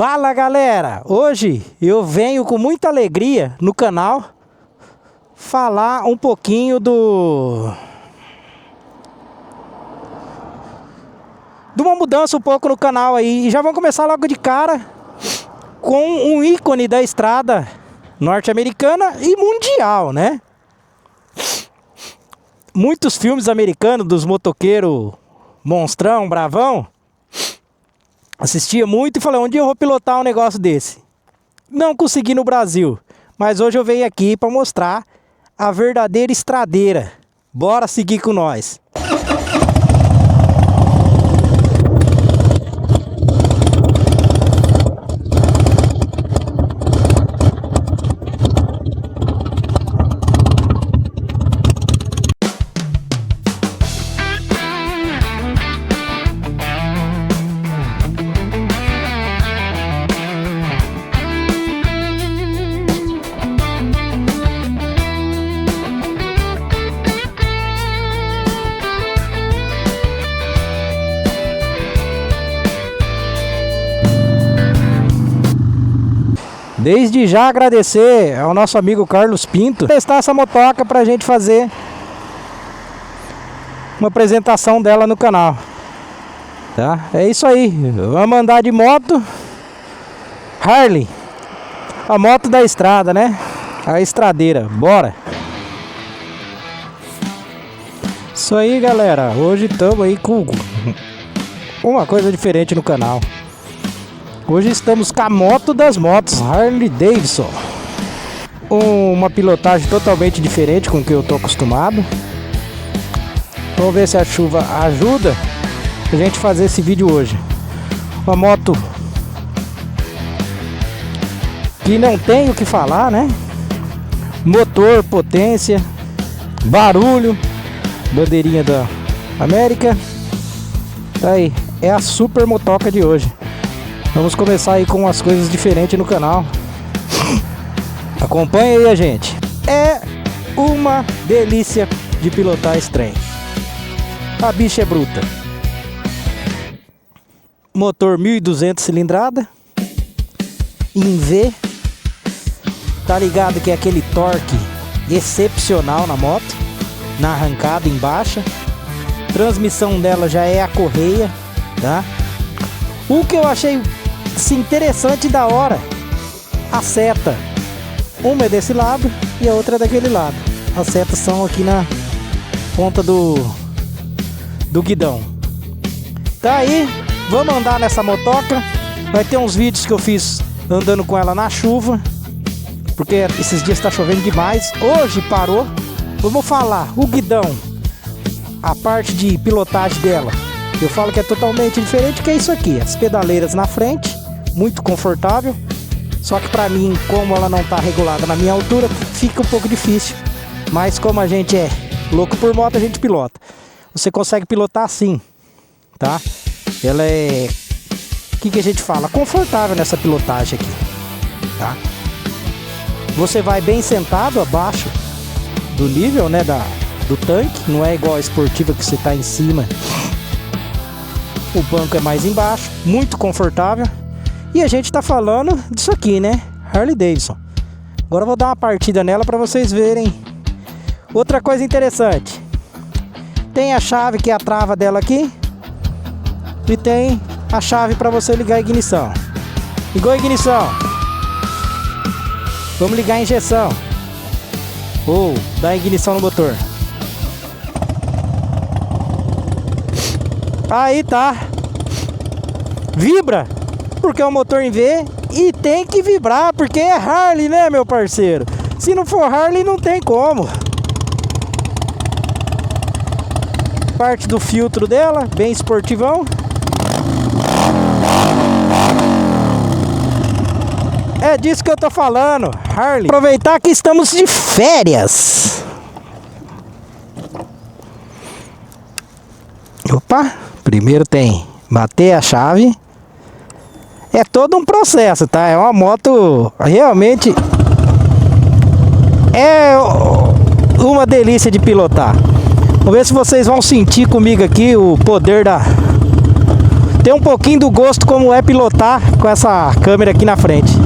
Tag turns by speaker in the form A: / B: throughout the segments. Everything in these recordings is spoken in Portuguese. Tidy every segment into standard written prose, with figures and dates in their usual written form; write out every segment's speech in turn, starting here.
A: Fala galera, hoje eu venho com muita alegria no canal falar um pouquinho de uma mudança um pouco no canal aí. E já vamos começar logo de cara com um ícone da estrada norte-americana e mundial, né? Muitos filmes americanos dos motoqueiros monstrão, bravão, assistia muito e falei, onde eu vou pilotar um negócio desse? Não consegui no Brasil, mas hoje eu venho aqui para mostrar a verdadeira estradeira. Bora seguir com nós. Desde já agradecer ao nosso amigo Carlos Pinto testar essa motoca pra gente fazer uma apresentação dela no canal, tá? É isso aí, vamos andar de moto Harley, a moto da estrada, né? A estradeira, bora! Isso aí galera, hoje estamos aí com uma coisa diferente no canal. Hoje estamos com a moto das motos, Harley Davidson. Uma pilotagem totalmente diferente com o que eu tô acostumado. Vamos ver se a chuva ajuda a gente fazer esse vídeo hoje. Uma moto que não tem o que falar, né? Motor, potência, barulho, bandeirinha da América. Tá aí, é a super motoca de hoje. Vamos começar aí com umas coisas diferentes no canal. Acompanha aí a gente. É uma delícia de pilotar esse trem. A bicha é bruta. Motor 1200 cilindrada em V. Tá ligado que é aquele torque excepcional na moto, na arrancada em baixa. Transmissão dela já é a correia, tá? O que eu achei interessante e da hora, a seta, uma é desse lado e a outra é daquele lado. As setas são aqui na ponta do guidão. Tá aí, vamos andar nessa motoca. Vai ter uns vídeos que eu fiz andando com ela na chuva, porque esses dias está chovendo demais. Hoje parou. Vamos falar o guidão, a parte de pilotagem dela. Eu falo que é totalmente diferente, que é isso aqui, as pedaleiras na frente, muito confortável. Só que pra mim, como ela não tá regulada na minha altura, fica um pouco difícil. Mas como a gente é louco por moto, a gente pilota. Você consegue pilotar assim, tá? Ela é, o que a gente fala? Confortável nessa pilotagem aqui, tá? Você vai bem sentado abaixo do nível, né, do tanque. Não é igual a esportiva que você tá em cima. O banco é mais embaixo, muito confortável. E a gente tá falando disso aqui, né? Harley Davidson. Agora eu vou dar uma partida nela para vocês verem. Outra coisa interessante. Tem a chave que é a trava dela aqui. E tem a chave para você ligar a ignição. Ligou a ignição. Vamos ligar a injeção. Ou dar ignição no motor. Aí tá. Vibra, porque é um motor em V e tem que vibrar, porque é Harley, né, meu parceiro? Se não for Harley, não tem como. Parte do filtro dela, bem esportivão. É disso que eu tô falando, Harley. Aproveitar que estamos de férias. Opa! Primeiro tem bater a chave. É todo um processo, tá? É uma moto realmente é uma delícia de pilotar. Vamos ver se vocês vão sentir comigo aqui o poder ter um pouquinho do gosto como é pilotar com essa câmera aqui na frente.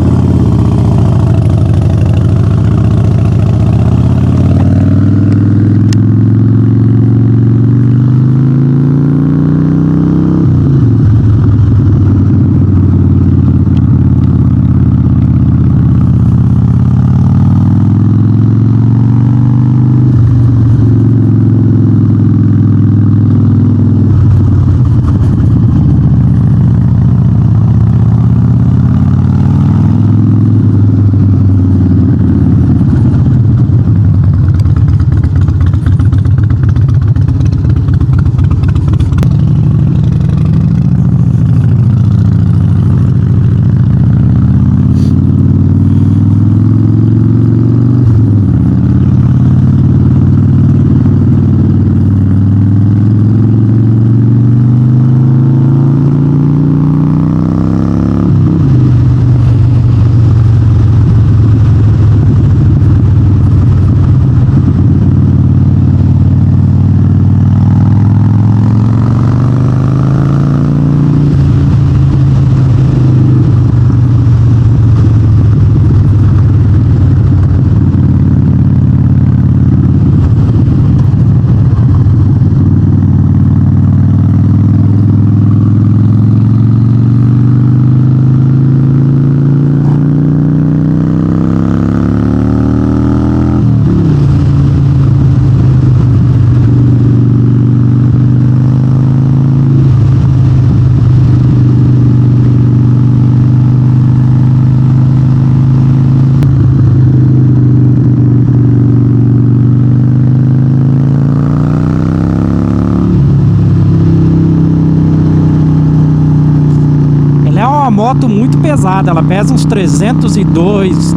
A: Moto muito pesada, ela pesa uns 302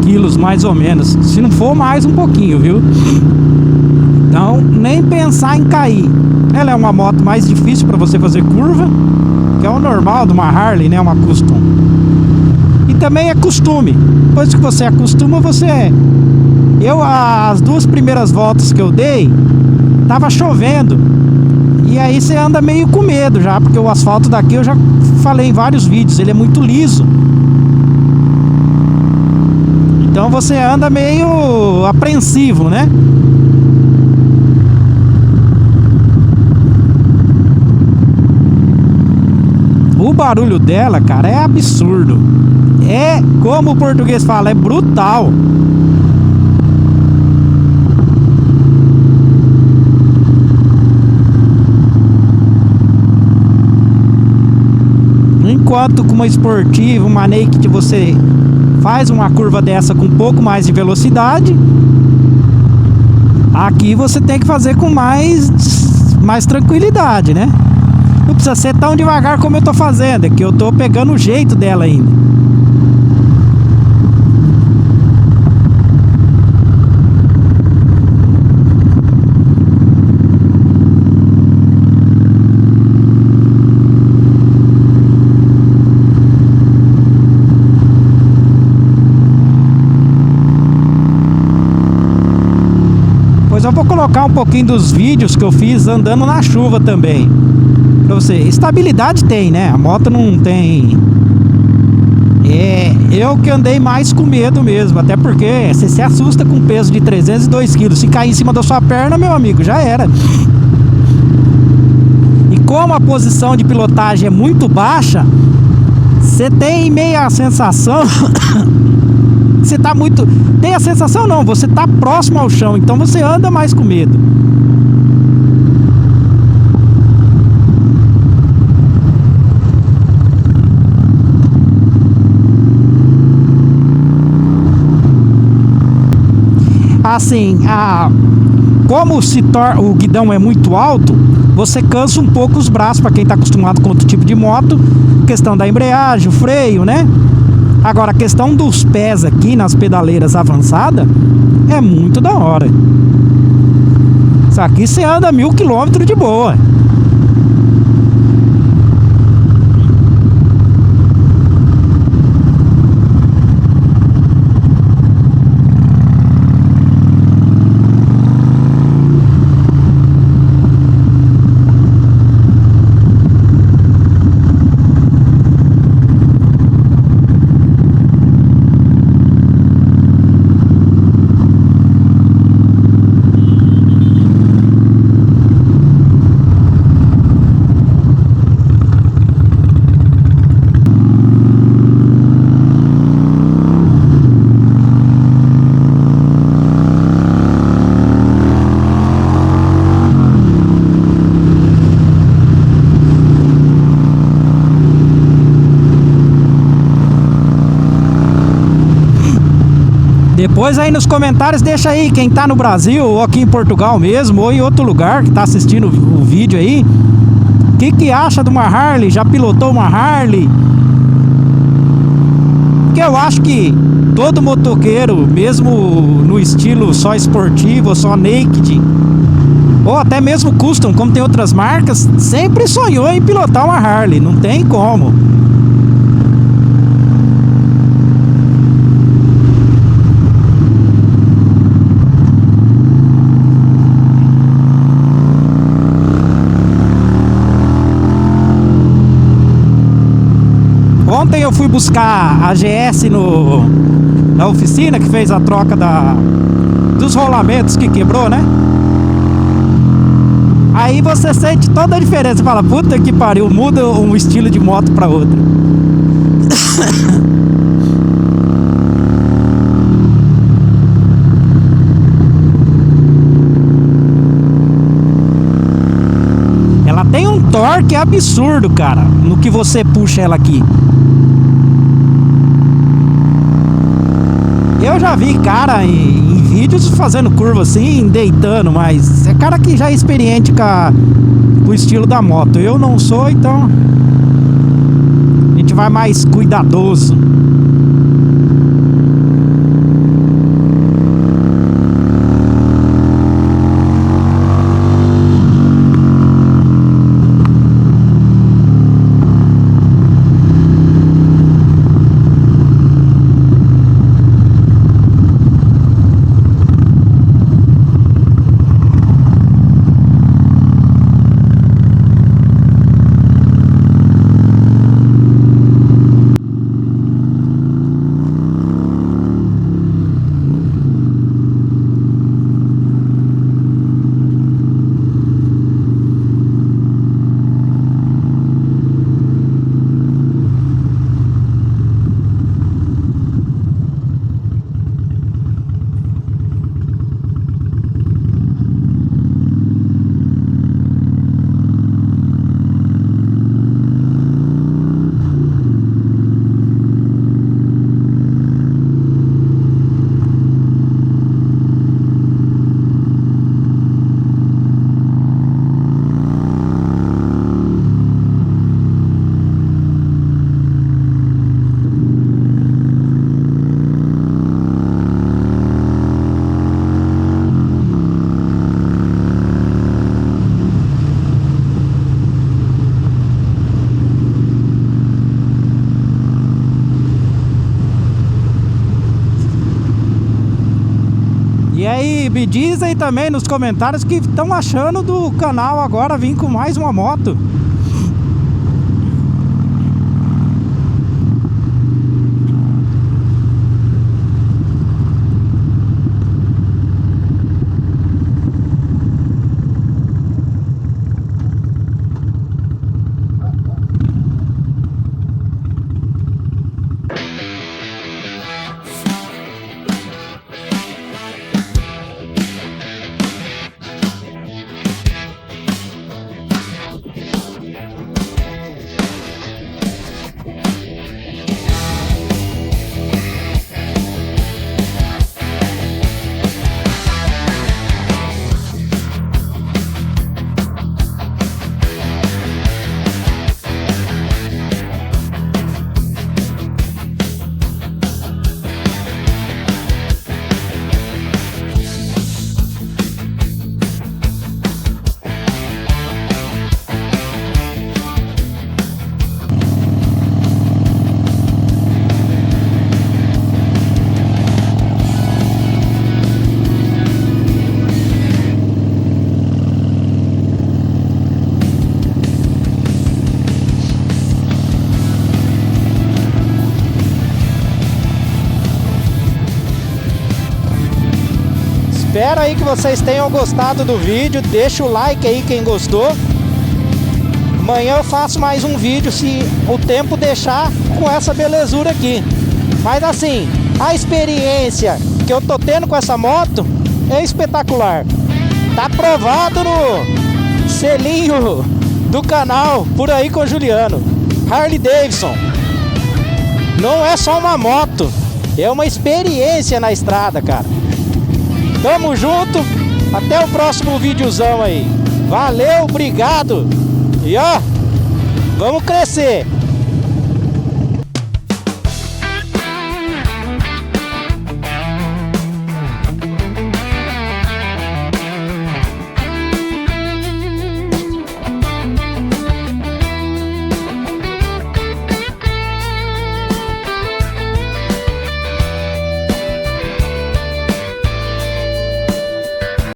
A: quilos mais ou menos, se não for mais um pouquinho, viu? Então nem pensar em cair. Ela é uma moto mais difícil para você fazer curva, que é o normal de uma Harley, né? Uma Custom. E também é costume, depois que você acostuma, as duas primeiras voltas que eu dei, tava chovendo. E aí você anda meio com medo já, porque o asfalto daqui eu já falei em vários vídeos, ele é muito liso. Então você anda meio apreensivo, né? O barulho dela, cara, é absurdo. É, como o português fala, é brutal. Enquanto com uma esportiva, uma naked, você faz uma curva dessa com um pouco mais de velocidade, aqui você tem que fazer com mais tranquilidade, né? Não precisa ser tão devagar como eu tô fazendo, é que eu tô pegando o jeito dela ainda. Eu vou colocar um pouquinho dos vídeos que eu fiz andando na chuva também, pra você. Estabilidade tem, né? A moto não tem. Eu que andei mais com medo mesmo, até porque você se assusta com um peso de 302 quilos. Se cair em cima da sua perna, meu amigo, já era. E como a posição de pilotagem é muito baixa, você tem meia sensação você tá muito... Tem a sensação não, você tá próximo ao chão, então você anda mais com medo. Assim, como o guidão é muito alto, você cansa um pouco os braços, para quem tá acostumado com outro tipo de moto. Questão da embreagem, o freio, né? Agora, a questão dos pés aqui nas pedaleiras avançadas é muito da hora. Isso aqui você anda 1000 km de boa. Pois aí nos comentários, deixa aí quem tá no Brasil ou aqui em Portugal mesmo ou em outro lugar que tá assistindo o vídeo aí, o que acha de uma Harley? Já pilotou uma Harley? Porque eu acho que todo motoqueiro, mesmo no estilo só esportivo, só naked, ou até mesmo custom, como tem outras marcas, sempre sonhou em pilotar uma Harley, não tem como. Ontem eu fui buscar a GS na oficina que fez a troca dos rolamentos que quebrou, né? Aí você sente toda a diferença. Você fala, puta que pariu, muda um estilo de moto para outro. Ela tem um torque absurdo, cara, no que você puxa ela aqui. Eu já vi cara em vídeos fazendo curva assim, deitando, mas é cara que já é experiente com o estilo da moto. Eu não sou, então a gente vai mais cuidadoso. E aí, me dizem também nos comentários que estão achando do canal agora vir com mais uma moto. Espero aí que vocês tenham gostado do vídeo. Deixa o like aí quem gostou. Amanhã eu faço mais um vídeo, se o tempo deixar, com essa belezura aqui. Mas assim, a experiência que eu tô tendo com essa moto é espetacular. Tá provado no selinho do canal Por Aí com Juliano. Harley Davidson não é só uma moto, É uma experiência na estrada, cara. Tamo junto. Até o próximo videozão aí. Valeu, obrigado. E ó, vamos crescer.